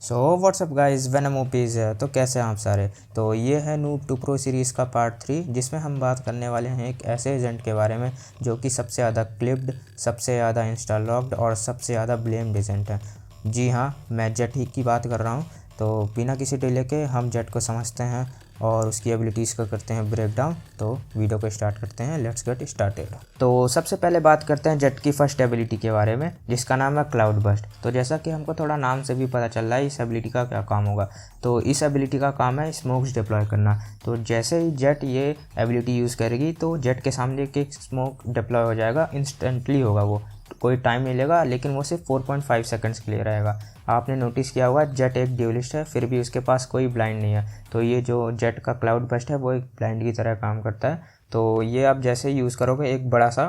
So what's up guys, venom ओपीज है। तो कैसे हैं आप सारे। तो ये है नूब टू प्रो सीरीज़ का पार्ट 3, जिसमें हम बात करने वाले हैं एक ऐसे एजेंट के बारे में जो कि सबसे ज़्यादा क्लिप्ड, सबसे ज़्यादा इंस्टा लॉक्ड और सबसे ज़्यादा ब्लेम्ड एजेंट है। जी हाँ, मैं जेट ही की बात कर रहा हूँ। तो बिना किसी डिले के हम जेट को समझते हैं और उसकी एबिलिटीज़ को करते हैं ब्रेक डाउन। तो वीडियो को स्टार्ट करते हैं, लेट्स गेट स्टार्टेड। तो सबसे पहले बात करते हैं जेट की फर्स्ट एबिलिटी के बारे में, जिसका नाम है क्लाउड बस्ट। तो जैसा कि हमको थोड़ा नाम से भी पता चल रहा है इस एबिलिटी का क्या काम होगा। तो इस एबिलिटी का काम है स्मोक्स डिप्लॉय करना। तो जैसे ही जेट ये एबिलिटी यूज़ करेगी तो जेट के सामने एक स्मोक डिप्लॉय हो जाएगा, इंस्टेंटली होगा, वो कोई टाइम नहीं लेगा, लेकिन वो सिर्फ 4.5 सेकंड्स के लिए रहेगा। आपने नोटिस किया होगा जेट एक ड्यूलिस्ट है, फिर भी उसके पास कोई ब्लाइंड नहीं है। तो ये जो जेट का क्लाउड बस्ट है वो एक ब्लाइंड की तरह काम करता है। तो ये आप जैसे यूज़ करोगे एक बड़ा सा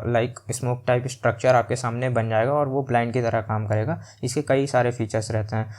लाइक स्मोक टाइप स्ट्रक्चर आपके सामने बन जाएगा और वो ब्लाइंड की तरह काम करेगा। इसके कई सारे फीचर्स रहते हैं,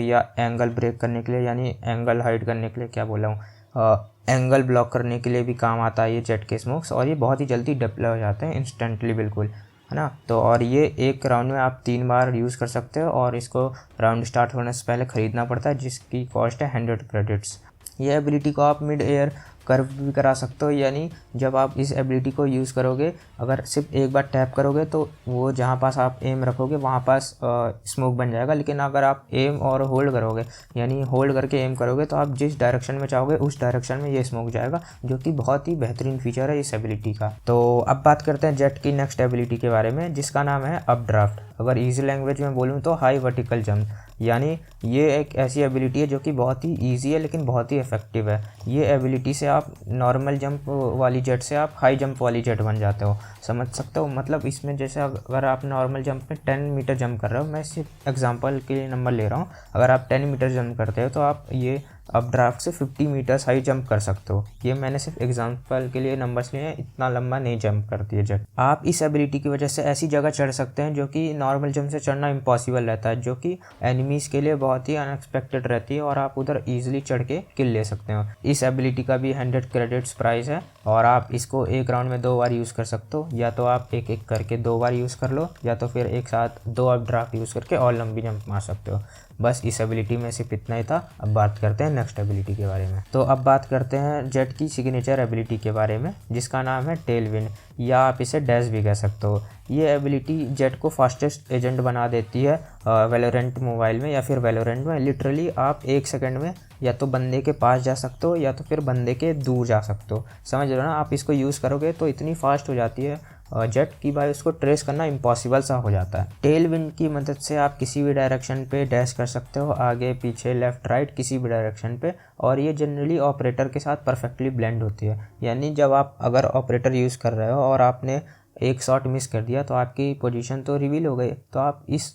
या एंगल ब्रेक करने के लिए, यानी एंगल हाइड करने के लिए, क्या बोला हूँ, एंगल ब्लॉक करने के लिए भी काम आता है ये जेट के स्मोक्स। और ये बहुत ही जल्दी डिप्लॉय हो जाते हैं इंस्टेंटली, बिल्कुल, है ना। तो और ये एक राउंड में आप 3 बार यूज़ कर सकते हो और इसको राउंड स्टार्ट होने से पहले ख़रीदना पड़ता है, जिसकी कॉस्ट है 100 क्रेडिट्स। ये एबिलिटी को आप मिड एयर कर्व भी करा सकते हो, यानी जब आप इस एबिलिटी को यूज़ करोगे, अगर सिर्फ एक बार टैप करोगे तो वो जहाँ पास आप एम रखोगे वहाँ पास स्मोक बन जाएगा। लेकिन अगर आप एम और होल्ड करोगे, यानी होल्ड करके एम करोगे, तो आप जिस डायरेक्शन में चाहोगे उस डायरेक्शन में ये स्मोक जाएगा, जो कि बहुत ही बेहतरीन फीचर है इस एबिलिटी का। तो अब बात करते हैं जेट की नेक्स्ट एबिलिटी के बारे में, जिसका नाम है अपड्राफ्ट। अगर ईजी लैंग्वेज में बोलूँ तो हाई वर्टिकल जंप। यानी ये एक ऐसी एबिलिटी है जो कि बहुत ही ईजी है लेकिन बहुत ही इफेक्टिव है। ये एबिलिटी से आप नॉर्मल जंप वाली जेट से आप हाई जंप वाली जेट बन जाते हो, समझ सकते हो। मतलब इसमें जैसे अगर आप नॉर्मल जंप में 10 मीटर जंप कर रहे हो, मैं सिर्फ एग्जांपल के लिए नंबर ले रहा हूँ, अगर आप 10 मीटर जंप करते हो तो आप ये अपड्राफ्ट से 50 मीटर्स हाई जंप कर सकते हो। ये मैंने सिर्फ एग्जांपल के लिए नंबर्स लिए हैं, इतना लंबा नहीं जंप करती है जेट। आप इस एबिलिटी की वजह से ऐसी जगह चढ़ सकते हैं जो कि नॉर्मल जंप से चढ़ना इम्पॉसिबल रहता है, जो कि एनिमीज़ के लिए बहुत ही अनएक्सपेक्टेड रहती है, और आप उधर ईजिली चढ़ के किल ले सकते हो। इस एबिलिटी का भी 100 क्रेडिट्स प्राइस है और आप इसको एक राउंड में 2 बार यूज़ कर सकते हो। या तो आप एक एक करके 2 बार यूज़ कर लो, या तो फिर एक साथ 2 अपड्राफ्ट यूज़ करके और लंबी जंप मार सकते हो। बस इस एबिलिटी में सिर्फ इतना ही था। अब बात करते हैं नेक्स्ट एबिलिटी के बारे में। तो अब बात करते हैं जेट की सिग्नेचर एबिलिटी के बारे में, जिसका नाम है टेल विंड, या आप इसे डैश भी कह सकते हो। ये एबिलिटी जेट को फास्टेस्ट एजेंट बना देती है वैलोरेंट मोबाइल में या फिर वैलोरेंट में। लिटरली आप 1 सेकंड में या तो बंदे के पास जा सकते हो या तो फिर बंदे के दूर जा सकते हो, समझ रहे हो ना। आप इसको यूज़ करोगे तो इतनी फास्ट हो जाती है जेट की भाई, उसको ट्रेस करना इम्पॉसिबल सा हो जाता है। टेल विंड की मदद से आप किसी भी डायरेक्शन पे डैश कर सकते हो, आगे पीछे लेफ्ट राइट किसी भी डायरेक्शन पे। और ये जनरली ऑपरेटर के साथ परफेक्टली ब्लेंड होती है, यानी जब आप अगर ऑपरेटर यूज़ कर रहे हो और आपने एक शॉट मिस कर दिया तो आपकी पोजीशन तो रिवील हो गई, तो आप इस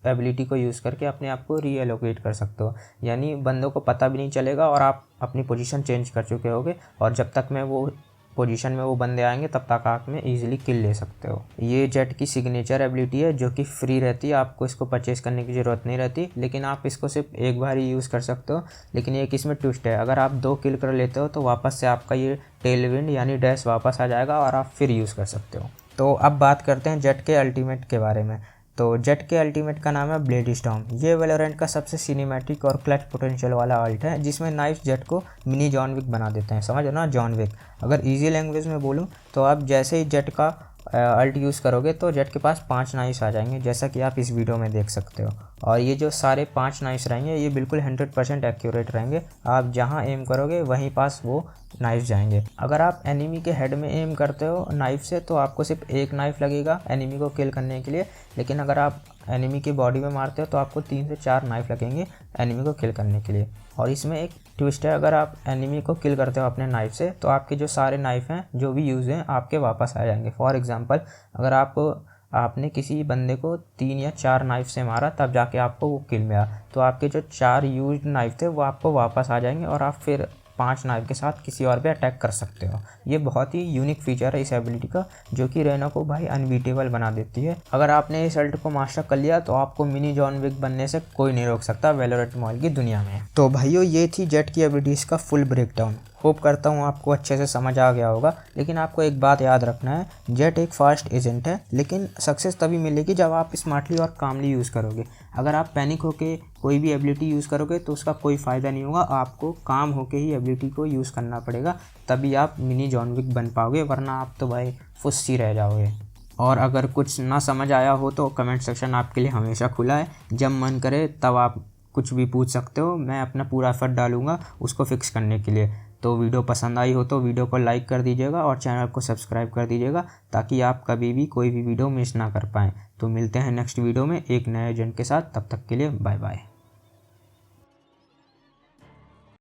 एबिलिटी को यूज़ करके अपने आप को रीएलोकेट कर सकते हो, यानी बंदों को पता भी नहीं चलेगा और आप अपनी पोजीशन चेंज कर चुके होगे, और जब तक मैं वो पोजीशन में वो बंदे आएंगे तब तक आप में ईजिली किल ले सकते हो। ये जेट की सिग्नेचर एबिलिटी है जो कि फ्री रहती है, आपको इसको परचेस करने की ज़रूरत नहीं रहती, लेकिन आप इसको सिर्फ एक बार ही यूज़ कर सकते हो। लेकिन एक इसमें ट्विस्ट है, अगर आप 2 किल कर लेते हो तो वापस से आपका ये टेल विंड यानी डैश वापस आ जाएगा और आप फिर यूज़ कर सकते हो। तो अब बात करते हैं जेट के अल्टीमेट के बारे में। तो जेट के अल्टीमेट का नाम है ब्लेड स्टॉर्म। ये वैलोरेंट का सबसे सिनेमैटिक और क्लच पोटेंशियल वाला अल्ट है, जिसमें नाइफ जेट को मिनी जॉन विक बना देते हैं, समझ ना, जॉन विक। अगर इजी लैंग्वेज में बोलूँ तो आप जैसे ही जेट का अल्ट यूज़ करोगे तो जेट के पास 5 नाइफ्स आ जाएंगे, जैसा कि आप इस वीडियो में देख सकते हो। और ये जो सारे 5 नाइफ्स रहेंगे ये बिल्कुल 100% एक्यूरेट रहेंगे। आप जहाँ एम करोगे वहीं पास वो नाइफ जाएंगे। अगर आप एनिमी के हेड में एम करते हो नाइफ से तो आपको सिर्फ एक नाइफ लगेगा एनिमी को किल करने के लिए, लेकिन अगर आप एनिमी की बॉडी में मारते हो तो आपको 3 से 4 नाइफ लगेंगे एनिमी को किल करने के लिए। और इसमें एक ट्विस्ट है, अगर आप एनिमी को किल करते हो अपने नाइफ से तो आपके जो सारे नाइफ हैं जो भी यूज़ हैं आपके वापस आ जाएंगे। फॉर एग्जांपल, अगर आपने किसी बंदे को 3 या 4 नाइफ से मारा तब जाके आपको वो किल मिला, तो आपके जो 4 यूज्ड नाइफ थे वो आपको वापस आ जाएंगे और आप फिर 5 नाइफ के साथ किसी और पे अटैक कर सकते हो। ये बहुत ही यूनिक फीचर है इस एबिलिटी का, जो कि रेना को भाई अनबीटेबल बना देती है। अगर आपने इस अल्ट को मास्टर कर लिया तो आपको मिनी जॉन विक बनने से कोई नहीं रोक सकता वैलोरेंट मोबाइल की दुनिया में। तो भाइयों, ये थी जेट की एबिलिटीज़ का फुल ब्रेकडाउन। होप करता हूँ आपको अच्छे से समझ आ गया होगा। लेकिन आपको एक बात याद रखना है, जेट एक फास्ट एजेंट है, लेकिन सक्सेस तभी मिलेगी जब आप स्मार्टली और कामली यूज़ करोगे। अगर आप पैनिक होके कोई भी एबिलिटी यूज़ करोगे तो उसका कोई फ़ायदा नहीं होगा। आपको काम होके ही एबिलिटी को यूज़ करना पड़ेगा, तभी आप मिनी जॉन विक बन पाओगे, वरना आप तो भाई फुस्सी रह जाओगे। और अगर कुछ ना समझ आया हो तो कमेंट सेक्शन आपके लिए हमेशा खुला है, जब मन करे तब आप कुछ भी पूछ सकते हो। मैं अपना पूरा एफर्ट डालूंगा उसको फिक्स करने के लिए। तो वीडियो पसंद आई हो तो वीडियो को लाइक कर दीजिएगा और चैनल को सब्सक्राइब कर दीजिएगा, ताकि आप कभी भी कोई भी वीडियो मिस ना कर पाएँ। तो मिलते हैं नेक्स्ट वीडियो में एक नए एजेंट के साथ, तब तक के लिए बाय बाय।